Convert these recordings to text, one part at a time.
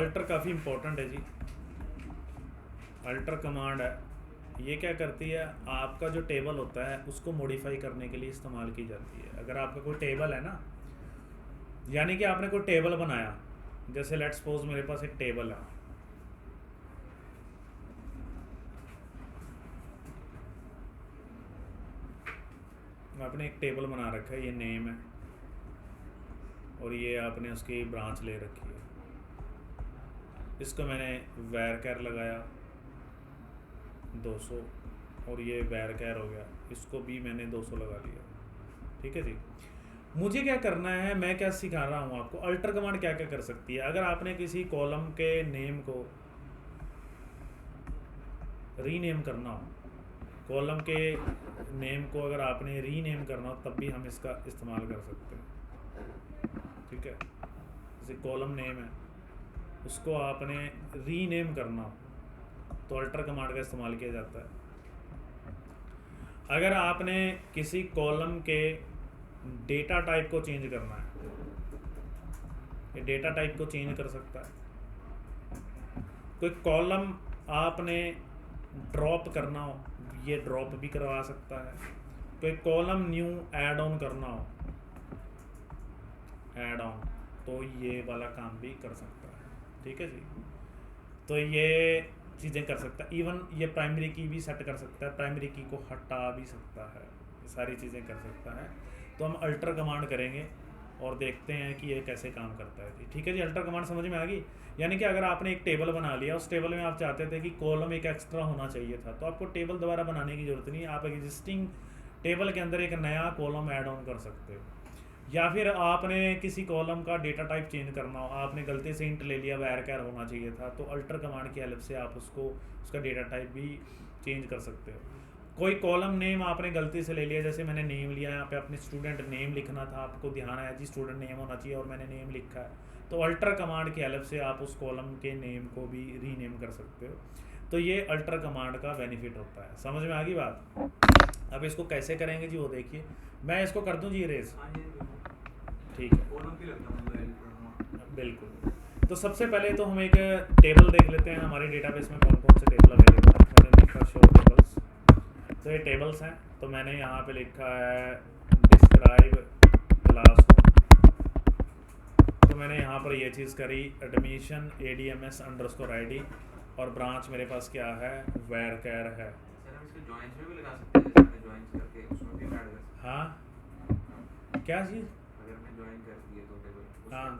Alter काफ़ी important है जी। Alter command है, ये क्या करती है, आपका जो टेबल होता है उसको मॉडिफाई करने के लिए इस्तेमाल की जाती है। अगर आपका कोई टेबल है ना, यानी कि आपने कोई टेबल बनाया, जैसे लेट्स सपोज मेरे पास एक टेबल है, आपने एक टेबल बना रखा है, ये नेम है और ये आपने उसकी ब्रांच ले रखी है। इसको मैंने वैर कैर लगाया 200 और ये वैर कैर हो गया, इसको भी मैंने 200 लगा लिया। ठीक है जी। मुझे क्या करना है, मैं क्या सिखा रहा हूँ आपको, अल्टर कमांड क्या क्या कर सकती है। अगर आपने किसी कॉलम के नेम को रीनेम करना हो, कॉलम के नेम को अगर आपने रीनेम करना हो, तब भी हम इसका इस्तेमाल कर सकते हैं। ठीक है, जैसे कॉलम नेम है, उसको आपने रीनेम करना हो तो अल्टर कमांड का इस्तेमाल किया जाता है। अगर आपने किसी कॉलम के डेटा टाइप को चेंज करना है, ये डेटा टाइप को चेंज कर सकता है। कोई कॉलम आपने ड्रॉप करना हो, ये ड्रॉप भी करवा सकता है। कोई कॉलम न्यू ऐड ऑन करना हो, ऐड ऑन, तो ये वाला काम भी कर सकता है। ठीक है जी, तो ये चीज़ें कर सकता है। इवन ये प्राइमरी की भी सेट कर सकता है, प्राइमरी की को हटा भी सकता है, ये सारी चीज़ें कर सकता है। तो हम अल्टर कमांड करेंगे और देखते हैं कि ये कैसे काम करता है जी। ठीक है जी, अल्टर कमांड समझ में आ गई। यानी कि अगर आपने एक टेबल बना लिया, उस टेबल में आप चाहते थे कि कॉलम एक एक्स्ट्रा होना चाहिए था, तो आपको टेबल दोबारा बनाने की ज़रूरत नहीं, आप एग्जिस्टिंग टेबल के अंदर एक नया कॉलम ऐड ऑन कर सकते हो। या फिर आपने किसी कॉलम का डेटा टाइप चेंज करना हो, आपने गलती से इंट ले लिया, वैर कैर होना चाहिए था, तो अल्टर कमांड की हेल्प से आप उसको उसका डेटा टाइप भी चेंज कर सकते हो। कोई कॉलम नेम आपने गलती से ले लिया, जैसे मैंने नेम लिया, यहाँ पे अपने स्टूडेंट नेम लिखना था, आपको ध्यान आया जी स्टूडेंट नेम होना चाहिए और मैंने नेम लिखा है, तो अल्टर कमांड की हेल्प से आप उस कॉलम के नेम को भी रीनेम कर सकते हो। तो ये अल्टर कमांड का बेनिफिट होता है। समझ में आ गई बात। अब इसको कैसे करेंगे जी, वो देखिए। मैं इसको कर दूँ जी इरेज, ठीक है, बिल्कुल। तो सबसे पहले तो हम एक टेबल देख लेते हैं, हमारे डेटाबेस में कौन कौन से टेबल अवेलेबल है। मैंने लिखा शो टेबल्स, तो ये टेबल्स हैं। तो मैंने यहाँ पे लिखा है डिस्क्राइब क्लासरूम, तो मैंने यहाँ पर ये चीज़ करी, एडमिशन ADMS अंडरस्कोर ID, और ब्रांच मेरे पास क्या है, वैर कैर है। हाँ क्या चीज़, हाँ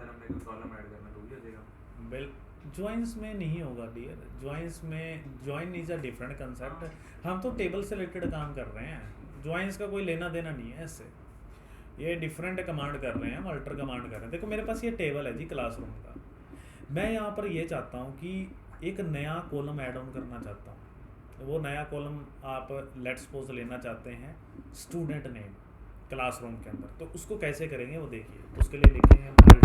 बिल ज्वाइंस में नहीं होगा डियर, ज्वाइंस में join is a different concept. हम तो टेबल से रिलेटेड काम कर रहे हैं, ज्वाइंस का कोई लेना देना नहीं है इससे, ये डिफरेंट कमांड कर रहे हैं, हम अल्टर कमांड कर रहे हैं। देखो मेरे पास ये टेबल है जी क्लासरूम का, मैं यहाँ पर ये चाहता हूँ कि एक नया कॉलम ऐड ऑन करना चाहता हूँ। वो नया कॉलम आप लेट्स सपोज लेना चाहते हैं स्टूडेंट नेम क्लासरूम के अंदर, तो उसको कैसे करेंगे वो देखिए। उसके लिए लिखेंगे अल्टर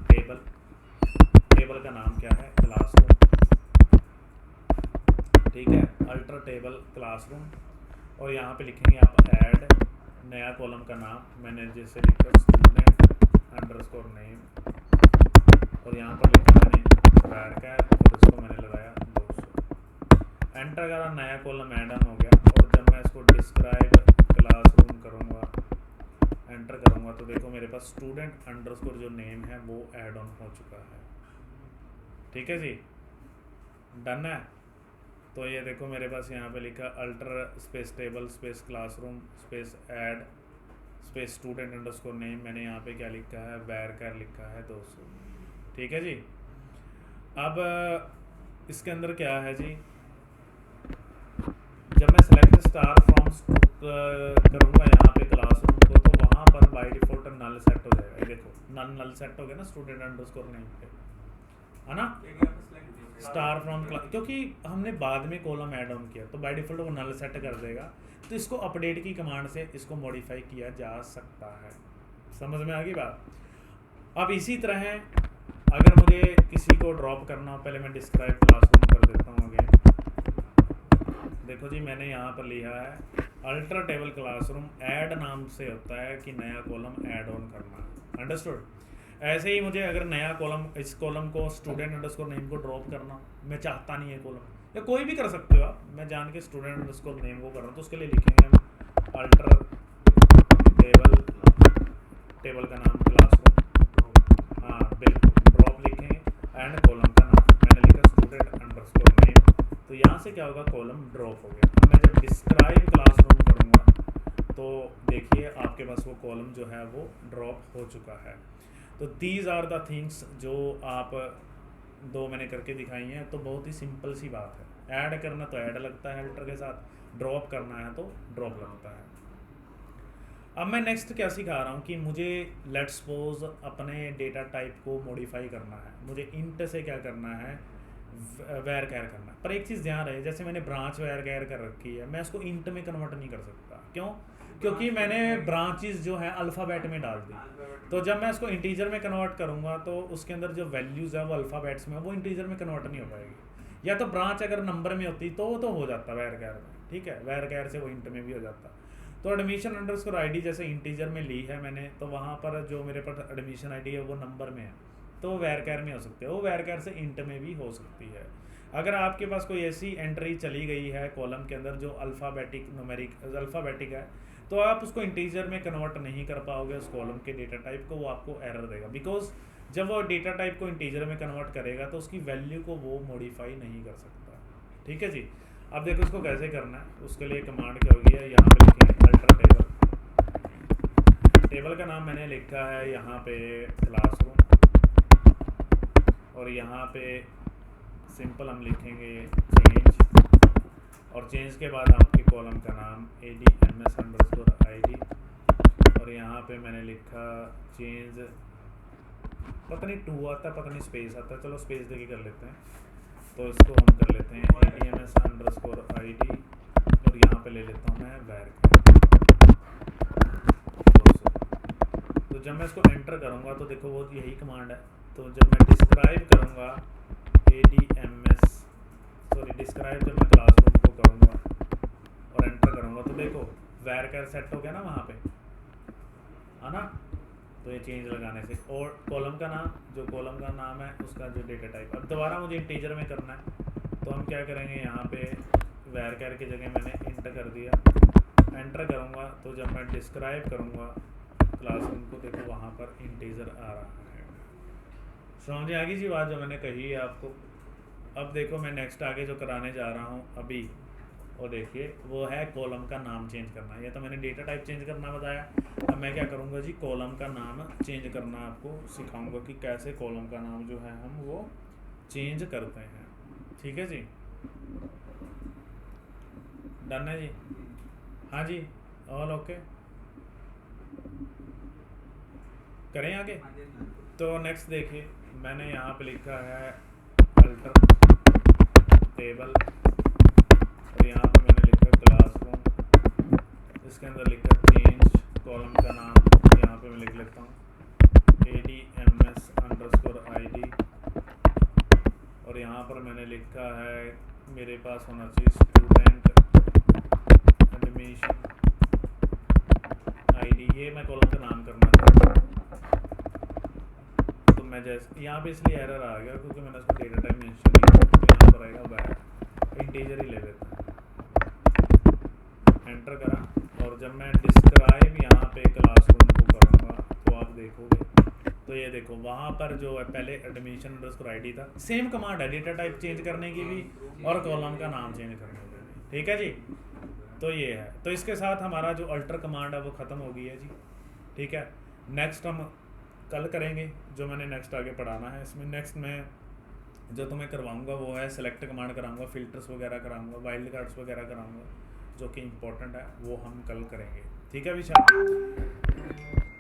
टेबल, टेबल का नाम क्या है, क्लासरूम। ठीक है, अल्टर टेबल क्लासरूम, और यहाँ पे लिखेंगे आप ऐड नया कॉलम का नाम, मैंने जैसे लिखा स्टूडेंट अंडरस्कोर नेम, और यहाँ पर लिखा मैंने वैर कैर, और इसको मैंने लगाया 200। एंटर करा, नया कॉलम ऐड ऑन हो गया। और जब मैं इसको डिस्क्राइब क्लासरूम करूँगा, एंटर करूँगा, तो देखो मेरे पास स्टूडेंट अंडरस्कोर जो नेम है वो ऐड ऑन हो चुका है। ठीक है जी, डन है। तो ये देखो मेरे पास यहाँ पे लिखा alter space table space classroom space add space student underscore name, मैंने यहाँ पे क्या लिखा है, वैर कैर लिखा है 200। ठीक है जी। अब इसके अंदर क्या है जी, जब मैं सेलेक्ट स्टार फ्रॉम करूँगा यहाँ पे क्लासरूम को, तो वहाँ पर बाय डिफॉल्ट नल सेट हो जाएगा। ये देखो नल सेट हो गया ना स्टूडेंट अंडरस्कोर नेम पे, है ना, स्टार फ्रॉम क्लास, क्योंकि हमने बाद में कॉलम ऐड ऑन किया तो बाय डिफॉल्ट वो नल सेट कर देगा। तो इसको अपडेट की कमांड से इसको मॉडिफाई किया जा सकता है। समझ में आ गई बात। अब इसी तरह अगर मुझे किसी को ड्रॉप करना हो, पहले मैं डिस्क्राइब क्लासरूम कर देता हूँ अगेन। देखो जी मैंने यहाँ पर लिखा है अल्टर टेबल क्लासरूम, ऐड नाम से होता है कि नया कॉलम ऐड ऑन करना। अंडरस्टूड। ऐसे ही मुझे अगर नया कॉलम, इस कॉलम को स्टूडेंट अंडरस्कोर नेम को ड्रॉप करना, मैं चाहता नहीं है कॉलम, या कोई भी कर सकते हो आप, मैं जान के स्टूडेंट अंडरस्कोर नेम को कर रहा हूँ, तो उसके लिए लिखेंगे हम अल्टर टेबल, टेबल का नाम क्लासरूम, हाँ बिल्कुल ड्रॉप लिखेंगे, एंड कॉलम का नाम मैंने लिखा स्टूडेंट अंडरस्कोर नेम। तो यहाँ से क्या होगा, कॉलम ड्रॉप हो गया। अब मैं जब डिस्क्राइब क्लासरूम करूँगा तो देखिए आपके पास वो कॉलम जो है वो ड्रॉप हो चुका है। तो दीज आर द थिंग्स जो आप दो मैंने करके दिखाई हैं। तो बहुत ही सिंपल सी बात है, ऐड करना तो ऐड लगता है अल्टर के साथ, ड्रॉप करना है तो ड्रॉप लगता है। अब मैं नेक्स्ट क्या सिखा रहा हूँ कि मुझे लेट्स सपोज अपने डेटा टाइप को मॉडिफाई करना है, मुझे इंट से क्या करना है, वैर कैर करना है। पर एक चीज़ ध्यान रहे, जैसे मैंने ब्रांच वैर कैर कर रखी है, मैं उसको इंट में कन्वर्ट नहीं कर सकता। क्यों? क्योंकि मैंने ब्रांचेस जो है अल्फ़ाबेट में डाल दी। तो जब मैं उसको इंटीजर में कन्वर्ट करूँगा तो उसके अंदर जो वैल्यूज़ है वो अल्फ़ाबेट्स में, वो इंटीजर में कन्वर्ट नहीं हो पाएगी। या तो ब्रांच अगर नंबर में होती तो हो जाता वैर कैर में, ठीक है, वैर कैर से वो इंट में भी हो जाता। तो एडमिशन अंडरस्कोर आईडी जैसे इंटीजर में ली है मैंने, तो वहाँ पर जो मेरे पास एडमिशन आईडी है वो नंबर में है, तो वो वैर कैर में हो सकती है, वो वैर कैर से इंट में भी हो सकती है। अगर आपके पास कोई ऐसी एंट्री चली गई है कॉलम के अंदर जो अल्फ़ाबेटिक न्यूमेरिक अल्फ़ाबेटिक है, तो आप उसको इंटीजर में कन्वर्ट नहीं कर पाओगे उस कॉलम के डेटा टाइप को, वो आपको एरर देगा। बिकॉज जब वो डेटा टाइप को इंटीजर में कन्वर्ट करेगा तो उसकी वैल्यू को वो मॉडिफाई नहीं कर सकता। ठीक है जी। अब देखो उसको कैसे करना है, उसके लिए कमांड क्या होगी, यहाँ पे लिखेंगे अल्टर टेबल, टेबल का नाम मैंने लिखा है यहाँ पे क्लासरूम, और यहाँ पे सिंपल हम लिखेंगे चेंज, और चेंज के बाद आपके कॉलम का नाम ADMS अंडरस्कोर ID, और यहाँ पे मैंने लिखा चेंज, पता नहीं 2 आता है पता नहीं स्पेस आता है, चलो स्पेस देके कर लेते हैं। तो इसको हम कर लेते हैं ADMS अंडरस्कोर ID, और यहाँ पे ले लेता हूँ मैं वैर। तो जब मैं इसको एंटर करूँगा तो देखो वो यही कमांड है। तो जब मैं डिस्क्राइब करूँगा डिस्क्राइब जब मैं क्लासरूम को करूँगा और एंटर करूँगा तो देखो वैर कैर सेट हो गया ना वहाँ पे, है ना। तो ये चेंज लगाने से, और कॉलम का नाम, जो कॉलम का नाम है उसका जो डेटा टाइप, अब दोबारा मुझे इंटीजर में करना है तो हम क्या करेंगे, यहाँ पे वैर कैर की जगह मैंने इंट कर दिया, एंटर करूँगा तो जब मैं डिस्क्राइब करूँगा क्लासरूम को देखो वहाँ पर इंटीजर आ रहा है। समझ आ गई जी बात जो मैंने कही है आपको। अब देखो मैं नेक्स्ट आगे जो कराने जा रहा हूँ अभी, और देखिए वो है कॉलम का नाम चेंज करना। ये तो मैंने डेटा टाइप चेंज करना बताया, अब मैं क्या करूँगा जी, कॉलम का नाम चेंज करना आपको सिखाऊंगा कि कैसे कॉलम का नाम जो है हम वो चेंज करते हैं। ठीक है जी, डन है जी, हाँ जी, ऑल ओके, करें आगे। तो नेक्स्ट देखिए मैंने यहाँ पे लिखा है अल्टर टेबल, और यहाँ पे मैंने लिखा क्लासरूम, इसके अंदर लिखा चेंज, कॉलम का नाम यहाँ पे मैं लिख लेता हूँ ADMS अंडरस्कोर ID, और यहाँ पर मैंने लिखा है मेरे पास होना चाहिए स्टूडेंट एडमिशन ID, ये मैं कॉलम का नाम करना चाहता हूँ। तो मैं जैसे यहाँ पे इसलिए एरर आ गया क्योंकि मैंने उसको डेटा टाइप मेंशन नहीं किया, तो यहाँ पर आएगा वैर, इंटीजर ही ले लेता हूँ, एंटर करा, और जब मैं डिस्क्राइब यहाँ पे क्लासरूम को करूँगा तो आप देखोगे तो ये देखो वहाँ पर जो है पहले एडमिशन अंडरस्कोर ID था, सेम कमांड है डेटा टाइप चेंज करने की भी और कॉलम का नाम चेंज करने की भी। ठीक है जी, तो ये है। तो इसके साथ हमारा जो अल्टर कमांड है वो ख़त्म हो गई है जी। ठीक है, नेक्स्ट हम कल करेंगे, जो मैंने नेक्स्ट आगे पढ़ाना है इसमें। नेक्स्ट मैं जो तुम्हें करवाऊंगा वो है सेलेक्ट कमांड कराऊंगा, फिल्टर्स वगैरह कराऊंगा, वाइल्ड कार्ड्स वगैरह कराऊंगा, जो कि इम्पोर्टेंट है, वो हम कल करेंगे। ठीक है विशाल।